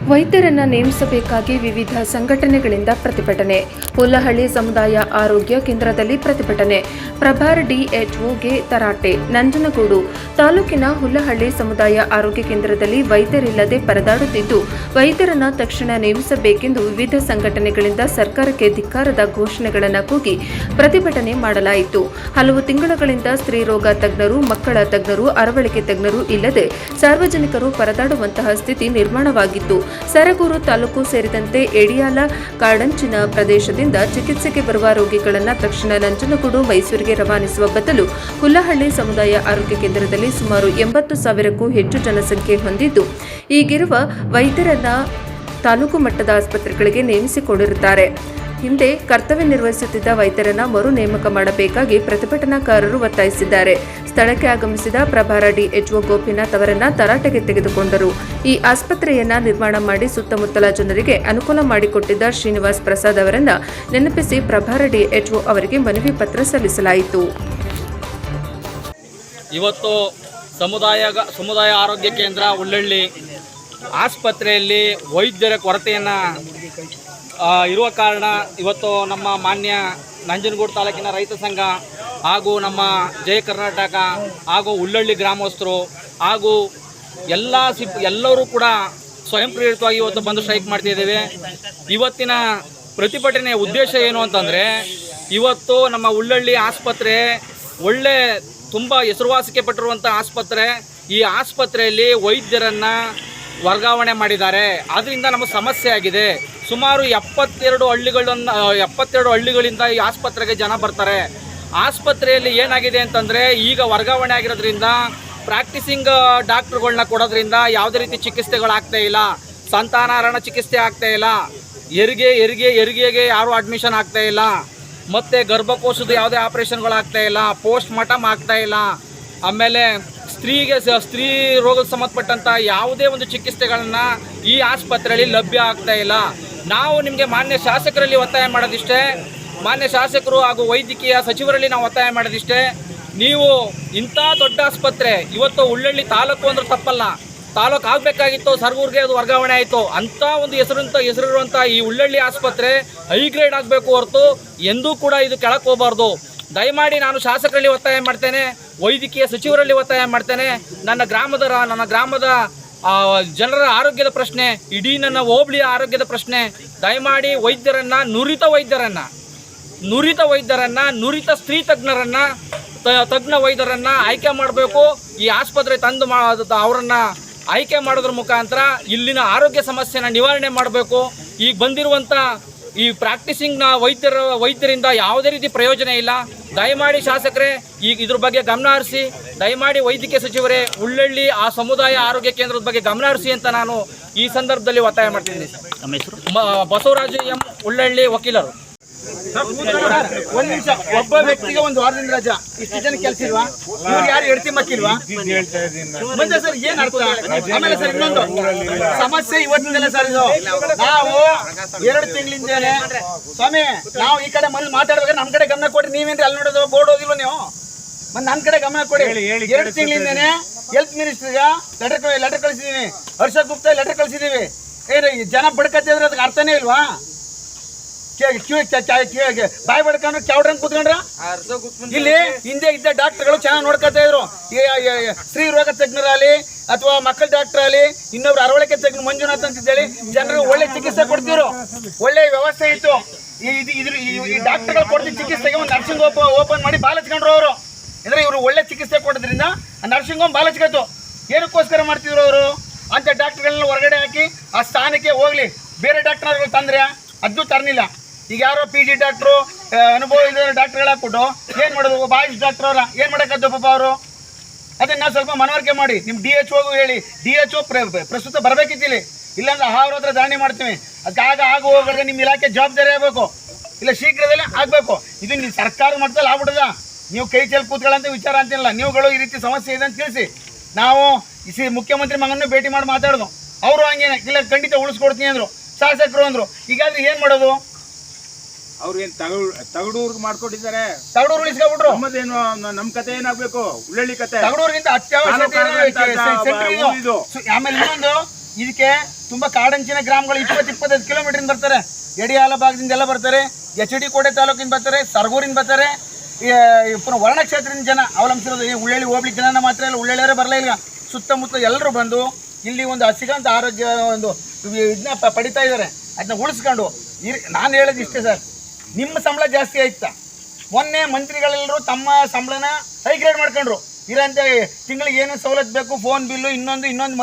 ವೈದ್ಯರನ್ನು ನೇಮಿಸಬೇಕಾಗಿ ವಿವಿಧ ಸಂಘಟನೆಗಳಿಂದ ಪ್ರತಿಭಟನೆ. ಹುಲ್ಲಹಳ್ಳಿ ಸಮುದಾಯ ಆರೋಗ್ಯ ಕೇಂದ್ರದಲ್ಲಿ ಪ್ರತಿಭಟನೆ. ಪ್ರಭಾರ ಡಿಎಚ್ಒಗೆ ತರಾಟೆ. ನಂಜನಗೂಡು ತಾಲೂಕಿನ ಹುಲ್ಲಹಳ್ಳಿ ಸಮುದಾಯ ಆರೋಗ್ಯ ಕೇಂದ್ರದಲ್ಲಿ ವೈದ್ಯರಿಲ್ಲದೆ ಪರದಾಡುತ್ತಿದ್ದು, ವೈದ್ಯರನ್ನು ತಕ್ಷಣ ನೇಮಿಸಬೇಕೆಂದು ವಿವಿಧ ಸಂಘಟನೆಗಳಿಂದ ಸರ್ಕಾರಕ್ಕೆ ಧಿಕ್ಕಾರದ ಘೋಷಣೆಗಳನ್ನು ಕೂಗಿ ಪ್ರತಿಭಟನೆ ಮಾಡಲಾಯಿತು. ಹಲವು ತಿಂಗಳುಗಳಿಂದ ಸ್ತ್ರೀ ರೋಗ ತಜ್ಞರು, ಮಕ್ಕಳ ತಜ್ಞರು, ಅರವಳಿಕೆ ತಜ್ಞರು ಇಲ್ಲದೆ ಸಾರ್ವಜನಿಕರು ಪರದಾಡುವಂತಹ ಸ್ಥಿತಿ ನಿರ್ಮಾಣವಾಗಿತ್ತು. ಸರಗೂರು ತಾಲೂಕು ಸೇರಿದಂತೆ ಎಡಿಯಾಲ ಕಾಡಂಚಿನ ಪ್ರದೇಶದಿಂದ ಚಿಕಿತ್ಸೆಗೆ ಬರುವ ರೋಗಿಗಳನ್ನು ತಕ್ಷಣ ನಂಜನಗೂಡು, ಮೈಸೂರಿಗೆ ರವಾನಿಸುವ ಬದಲು ಹುಲ್ಲಹಳ್ಳಿ ಸಮುದಾಯ ಆರೋಗ್ಯ ಕೇಂದ್ರದಲ್ಲಿ ಸುಮಾರು 80,000ಕ್ಕೂ ಹೆಚ್ಚು ಜನಸಂಖ್ಯೆ ಹೊಂದಿದ್ದು, ಈಗಿರುವ ವೈದ್ಯರನ್ನ ತಾಲೂಕು ಮಟ್ಟದ ಆಸ್ಪತ್ರೆಗಳಿಗೆ ನೇಮಿಸಿಕೊಂಡಿರುತ್ತಾರೆ. ಹಿಂದೆ ಕರ್ತವ್ಯ ನಿರ್ವಹಿಸುತ್ತಿದ್ದ ವೈದ್ಯರನ್ನ ಮರು ನೇಮಕ ಮಾಡಬೇಕಾಗಿ ಪ್ರತಿಭಟನಾಕಾರರು ಒತ್ತಾಯಿಸಿದ್ದಾರೆ. ಸ್ಥಳಕ್ಕೆ ಆಗಮಿಸಿದ ಪ್ರಭಾರ ಡಿಎಚ್ಒ ಗೋಪಿನಾಥ್ ಅವರನ್ನ ತರಾಟೆಗೆ ತೆಗೆದುಕೊಂಡರು. ಈ ಆಸ್ಪತ್ರೆಯನ್ನ ನಿರ್ಮಾಣ ಮಾಡಿ ಸುತ್ತಮುತ್ತಲ ಜನರಿಗೆ ಅನುಕೂಲ ಮಾಡಿಕೊಟ್ಟಿದ್ದ ಶ್ರೀನಿವಾಸ್ ಪ್ರಸಾದ್ ಅವರನ್ನ ನೆನಪಿಸಿ ಪ್ರಭಾರ ಡಿಎಚ್ಒ ಅವರಿಗೆ ಮನವಿ ಪತ್ರ ಸಲ್ಲಿಸಲಾಯಿತು. ಇವತ್ತು ಸಮುದಾಯ ಆರೋಗ್ಯ ಕೇಂದ್ರ ಹುಲ್ಲಹಳ್ಳಿ ಆಸ್ಪತ್ರೆಯಲ್ಲಿ ವೈದ್ಯರ ಕೊರತೆಯನ್ನು ಇರುವ ಕಾರಣ ಇವತ್ತು ನಮ್ಮ ಮಾನ್ಯ ನಂಜನಗೂಡು ತಾಲೂಕಿನ ರೈತ ಸಂಘ ಹಾಗೂ ನಮ್ಮ ಜಯ ಕರ್ನಾಟಕ ಹಾಗೂ ಹುಲ್ಲಹಳ್ಳಿ ಗ್ರಾಮಸ್ಥರು ಹಾಗೂ ಎಲ್ಲರೂ ಕೂಡ ಸ್ವಯಂ ಪ್ರೇರಿತವಾಗಿ ಇವತ್ತು ಬಂದು ಸ್ಟ್ರೈಕ್ ಮಾಡ್ತಿದ್ದೇವೆ. ಇವತ್ತಿನ ಪ್ರತಿಭಟನೆಯ ಉದ್ದೇಶ ಏನು ಅಂತಂದರೆ, ಇವತ್ತು ನಮ್ಮ ಹುಲ್ಲಹಳ್ಳಿ ಆಸ್ಪತ್ರೆ ತುಂಬ ಹೆಸರುವಾಸಿಗೆ ಪಟ್ಟಿರುವಂಥ ಆಸ್ಪತ್ರೆ. ಈ ಆಸ್ಪತ್ರೆಯಲ್ಲಿ ವೈದ್ಯರನ್ನು ವರ್ಗಾವಣೆ ಮಾಡಿದ್ದಾರೆ. ಅದರಿಂದ ನಮಗೆ ಸಮಸ್ಯೆ ಆಗಿದೆ. ಸುಮಾರು 72 ಹಳ್ಳಿಗಳಿಂದ ಈ ಆಸ್ಪತ್ರೆಗೆ ಜನ ಬರ್ತಾರೆ. ಆಸ್ಪತ್ರೆಯಲ್ಲಿ ಏನಾಗಿದೆ ಅಂತಂದರೆ, ಈಗ ವರ್ಗಾವಣೆ ಆಗಿರೋದ್ರಿಂದ ಪ್ರಾಕ್ಟೀಸಿಂಗ್ ಡಾಕ್ಟ್ರುಗಳನ್ನ ಕೊಡೋದ್ರಿಂದ ಯಾವುದೇ ರೀತಿ ಚಿಕಿತ್ಸೆಗಳಾಗ್ತಾ ಇಲ್ಲ. ಸಂತಾನಹರಣ ಚಿಕಿತ್ಸೆ ಆಗ್ತಾ ಇಲ್ಲ. ಹೆರಿಗೆಗೆ ಯಾರೂ ಅಡ್ಮಿಷನ್ ಆಗ್ತಾ ಇಲ್ಲ. ಮತ್ತು ಗರ್ಭಕೋಶದ ಯಾವುದೇ ಆಪ್ರೇಷನ್ಗಳಾಗ್ತಾ ಇಲ್ಲ. ಪೋಸ್ಟ್ ಮಾರ್ಟಮ್ ಆಗ್ತಾ ಇಲ್ಲ. ಆಮೇಲೆ ಸ್ತ್ರೀ ರೋಗಕ್ಕೆ ಸಂಬಂಧಪಟ್ಟಂಥ ಯಾವುದೇ ಒಂದು ಚಿಕಿತ್ಸೆಗಳನ್ನು ಈ ಆಸ್ಪತ್ರೆಯಲ್ಲಿ ಲಭ್ಯ ಆಗ್ತಾ ಇಲ್ಲ. ನಾವು ನಿಮಗೆ ಮಾನ್ಯ ಶಾಸಕರಲ್ಲಿ ಒತ್ತಾಯ ಮಾಡೋದಿಷ್ಟೇ, ಮಾನ್ಯ ಶಾಸಕರು ಹಾಗೂ ವೈದ್ಯಕೀಯ ಸಚಿವರಲ್ಲಿ ನಾವು ಒತ್ತಾಯ ಮಾಡೋದಿಷ್ಟೇ, ನೀವು ಇಂಥ ದೊಡ್ಡ ಆಸ್ಪತ್ರೆ ಇವತ್ತು ಹುಲ್ಲಹಳ್ಳಿ ತಾಲೂಕು ಅಂದ್ರೆ ತಪ್ಪಲ್ಲ, ತಾಲೂಕು ಆಗಬೇಕಾಗಿತ್ತು, ಸರಗೂರಿಗೆ ಅದು ವರ್ಗಾವಣೆ ಆಯಿತು. ಅಂಥ ಒಂದು ಹೆಸರಿರುವಂಥ ಈ ಹುಲ್ಲಹಳ್ಳಿ ಆಸ್ಪತ್ರೆ ಹೈ ಗ್ರೇಡ್ ಆಗಬೇಕು ಹೊರತು ಎಂದೂ ಕೂಡ ಇದು ಕೆಳಕ್ಕೆ ಹೋಗಬಾರ್ದು. ದಯಮಾಡಿ ನಾನು ಶಾಸಕರಲ್ಲಿ ಒತ್ತಾಯ ಮಾಡ್ತೇನೆ, ವೈದ್ಯಕೀಯ ಸಚಿವರಲ್ಲಿ ಒತ್ತಾಯ ಮಾಡ್ತೇನೆ. ನನ್ನ ಗ್ರಾಮದ ಜನರ ಆರೋಗ್ಯದ ಪ್ರಶ್ನೆ, ಇಡೀ ನನ್ನ ಹೋಬಳಿಯ ಆರೋಗ್ಯದ ಪ್ರಶ್ನೆ. ದಯಮಾಡಿ ನುರಿತ ವೈದ್ಯರನ್ನ ನುರಿತ ಸ್ತ್ರೀ ತಜ್ಞ ವೈದ್ಯರನ್ನ ಆಯ್ಕೆ ಮಾಡಬೇಕು. ಈ ಆಸ್ಪತ್ರೆ ತಂದು ಅವರನ್ನು ಆಯ್ಕೆ ಮಾಡೋದ್ರ ಮುಖಾಂತರ ಇಲ್ಲಿನ ಆರೋಗ್ಯ ಸಮಸ್ಯೆನ ನಿವಾರಣೆ ಮಾಡಬೇಕು. ಈಗ ಬಂದಿರುವಂಥ ಈ ಪ್ರಾಕ್ಟೀಸಿಂಗ್ನ ವೈದ್ಯರಿಂದ ಯಾವುದೇ ರೀತಿ ಪ್ರಯೋಜನ ಇಲ್ಲ. ದಯಮಾಡಿ ಶಾಸಕರೇ ಈಗ ಇದ್ರ ಬಗ್ಗೆ ಗಮನ ಹರಿಸಿ, ದಯಮಾಡಿ ವೈದ್ಯಕೀಯ ಸಚಿವರೇ ಹುಲ್ಲಹಳ್ಳಿ ಸಮುದಾಯ ಆರೋಗ್ಯ ಕೇಂದ್ರದ ಬಗ್ಗೆ ಗಮನ ಹರಿಸಿ ಅಂತ ನಾನು ಈ ಸಂದರ್ಭದಲ್ಲಿ ಒತ್ತಾಯ ಮಾಡ್ತಿದ್ದೀನಿ. ಬಸವರಾಜು ಎಂ, ಹುಲ್ಲಹಳ್ಳಿ, ವಕೀಲರು. ಒಂದ್ ನಿಮಿಷ, ಒಬ್ಬ ವ್ಯಕ್ತಿಗೆ ಒಂದು ವಾರದಿಂದ ರಜಾ, ಇಷ್ಟು ಜನ ಕೆಲಸ ಇಲ್ವಾ? ಇವ್ರು ಯಾರು ಹೆಡ್ತಿ ಮಕ್ಕಿಲ್ವಾ? ಮುಂದೆ ಸರ್ ಏನ್ ಅರ್ಥ? ಆಮೇಲೆ ಸರ್ ಇನ್ನೊಂದು ಸಮಸ್ಯೆ ಇವತ್ತಿಂದಲೇ ಸರ್, ಇದು ನಾವು 2 ತಿಂಗಳಿಂದೇನೆ ಸ್ವಾಮಿ, ನಾವು ಈ ಕಡೆ ಮನೇಲಿ ಮಾತಾಡ್ಬೇಕಾದ್ರೆ ನಮ್ ಕಡೆ ಗಮನ ಕೊಡಿ. ನೀವೇನ್ರಿ ಅಲ್ಲಿ ನೋಡೋದು ಬೋರ್ಡ್ ಓದಿಲ್ವ ನೀವು? ಮತ್ತೆ ನನ್ನ ಕಡೆ ಗಮನ ಕೊಡಿ. 2 ತಿಂಗಳಿಂದೇನೆ ಹೆಲ್ತ್ ಮಿನಿಸ್ಟರ್ಗ ಲೆಟರ್ ಕಳಿಸಿದೀವಿ, ಹರ್ಷ ಗುಪ್ತಾ ಲೆಟರ್ ಕಳಿಸಿದೀವಿ. ಏನ್ ಜನ ಬಡ್ಕತ್ತಿದ್ರೆ ಅದಕ್ಕೆ ಅರ್ಥನೇ ಇಲ್ವಾ? ಬಾಯ್ ಬಡ್ಕೊಂಡ್ರೆ ಕ್ಯಾವ್ಡ್ರಂಗ್ ಕೂತ್ಕೊಂಡ್ರ? ಇಲ್ಲಿ ಹಿಂದೆ ಇದ್ದ ಡಾಕ್ಟರ್ಗಳು ಚೆನ್ನಾಗಿ ನೋಡ್ಕೊತಾ ಇದ್ರು. ಸ್ತ್ರೀ ರೋಗ ತಜ್ಞರಾಗಲಿ ಅಥವಾ ಮಕ್ಕಳ ಡಾಕ್ಟರ್ ಆಗಲಿ, ಇನ್ನೊಬ್ರು ಅರವಳಿಕೆ ತಜ್ಞ ಮಂಜುನಾಥ್ ಅಂತ ಹೇಳಿ ಜನರಿಗೆ ಒಳ್ಳೆ ಚಿಕಿತ್ಸೆ ಕೊಡ್ತಿದ್ರು. ಒಳ್ಳೆ ವ್ಯವಸ್ಥೆ ಇತ್ತು. ಈ ಡಾಕ್ಟರ್ಗಳು ಕೊಡ್ತಿದ್ದ ಚಿಕಿತ್ಸೆಗೆ ಒಂದು ನರ್ಸಿಂಗ್ ಓಪನ್ ಮಾಡಿ ಬಾಲಚ್ಕೊಂಡ್ರು ಅವರು. ಅಂದ್ರೆ ಇವರು ಒಳ್ಳೆ ಚಿಕಿತ್ಸೆ ಕೊಡೋದ್ರಿಂದ ನರ್ಸಿಂಗ್ ಹೋಮ್ ಬಾಲಚ್ಕತ್ತು. ಏನಕ್ಕೋಸ್ಕರ ಮಾಡ್ತಿದ್ರು ಅವರು? ಅಂತ ಡಾಕ್ಟರ್ಗಳನ್ನ ಹೊರಗಡೆ ಹಾಕಿ ಆ ಸ್ಥಾನಕ್ಕೆ ಹೋಗ್ಲಿ. ಬೇರೆ ಡಾಕ್ಟರ್ಗಳು ತಂದ್ರೆ ಅದು ತರಲಿಲ್ಲ. ಈಗ ಯಾರೋ PG ಡಾಕ್ಟ್ರು, ಅನುಭವ ಇದ್ದ ಡಾಕ್ಟರ್ಗಳು ಹಾಕ್ಬಿಟ್ಟು ಏನು ಮಾಡೋದು? ಒಬ್ಬ ಆಯುಷ್ ಡಾಕ್ಟರ್ ಅವರ ಏನು ಮಾಡೋಕ್ಕದ್ದು ಪಾಪ ಅವರು? ಅದನ್ನ ಸ್ವಲ್ಪ ಮನವರಿಕೆ ಮಾಡಿ. ನಿಮ್ಮ DHOಗೂ ಹೇಳಿ, DHO ಪ್ರಸ್ತುತ ಬರಬೇಕಿತ್ತಿಲ್ಲಿ, ಇಲ್ಲಾಂದ್ರೆ ಅವ್ರ ಹತ್ರ ಧಾರಣೆ ಮಾಡ್ತೀವಿ. ಅದಕ್ಕಾಗ ಹೋಗೋದ್ರೆ ನಿಮ್ಮ ಇಲಾಖೆ ಜವಾಬ್ದಾರಿ ಆಗಬೇಕು, ಇಲ್ಲ ಶೀಘ್ರದಲ್ಲೇ ಆಗಬೇಕು. ಇದು ನೀವು ಸರ್ಕಾರ ಮಟ್ಟದಲ್ಲಿ ಆಗ್ಬಿಟ್ಟದ. ನೀವು ಕೈ ಚೆಲ್ಲಿ ಕೂತ್ಕೊಳ್ಳಂತ ವಿಚಾರ ಅಂತಿಲ್ಲ. ನೀವುಗಳು ಈ ರೀತಿ ಸಮಸ್ಯೆ ಇದೆ ಅಂತ ತಿಳಿಸಿ. ನಾವು ಮುಖ್ಯಮಂತ್ರಿ ಮಗನೂ ಭೇಟಿ ಮಾಡಿ ಮಾತಾಡೋದು. ಅವರು ಹಂಗೇನೆ ಇಲ್ಲ ಖಂಡಿತ ಉಳಿಸ್ಕೊಡ್ತೀನಿ ಅಂದರು, ಶಾಸಕರು ಅಂದರು. ಈಗಾದ್ರೆ ಏನು ಮಾಡೋದು? ಅವ್ರು ಏನ್ ತಗಡೂರ್ಗ್ ಮಾಡ್ಕೊಟ್ಟಿದ್ದಾರೆ, ತಗಡೂರು ಉಳಿಸ್ಕೊಬಿಟ್ರು. ನಮ್ಮದೇನು ನಮ್ ಕತೆ ಏನಾಗ್ಬೇಕು? ಹುಲ್ಲಹಳ್ಳಿ ಕತೆ ತಗಡೂರಿಗಿಂತ ಅತ್ಯವಶ್ಯಕ. ಆಮೇಲೆ ಇನ್ನೊಂದು ಇದಕ್ಕೆ ತುಂಬ ಕಾಡಂಚಿನ ಗ್ರಾಮಗಳು 20-25 ಕಿಲೋಮೀಟರಿಂದ ಬರ್ತಾರೆ. ಯಡಿಯಾಲ ಭಾಗದಿಂದ ಎಲ್ಲ ಬರ್ತಾರೆ, HD ಕೋಟೆ ತಾಲೂಕಿಂದ ಬರ್ತಾರೆ, ಸರಗೂರಿಂದ ಬರ್ತಾರೆ, ಪುನಃ ವರ್ಣ ಕ್ಷೇತ್ರದಿಂದ ಜನ ಅವಲಂಬಿಸಿರೋದು. ಉಳ್ಳಳ್ಳಿ ಹೋಗ್ಲಿಕ್ಕೆ ಜನನ ಮಾತ್ರ ಇಲ್ಲ, ಉಳ್ಳಳ್ಳಿಯವರೇ ಬರಲೇ ಇಲ್ಲ, ಸುತ್ತಮುತ್ತ ಎಲ್ಲರೂ ಬಂದು ಇಲ್ಲಿ ಒಂದು ಹಸಿಗಂತ ಆರೋಗ್ಯ ಒಂದು ಇದನ್ನ ಪಡಿತಾ ಇದ್ದಾರೆ. ಅದನ್ನ ಉಳಿಸ್ಕೊಂಡು ನಾನು ಹೇಳೋದು ಇಷ್ಟೇ ಸರ್, ನಿಮ್ಮ ಸಂಬಳ ಜಾಸ್ತಿ ಆಯ್ತಾ? ಮೊನ್ನೆ ಮಂತ್ರಿಗಳೆಲ್ಲರೂ ತಮ್ಮ ಸಂಬಳನ ಹೈಗ್ರೇಡ್ ಮಾಡ್ಕೊಂಡ್ರು. ಇರೋಂಥ ತಿಂಗಳಿಗೆ ಏನೇನು ಸವಲತ್ತು ಬೇಕು, ಫೋನ್ ಬಿಲ್ಲು, ಇನ್ನೊಂದು ಮತ್ತೊಂದು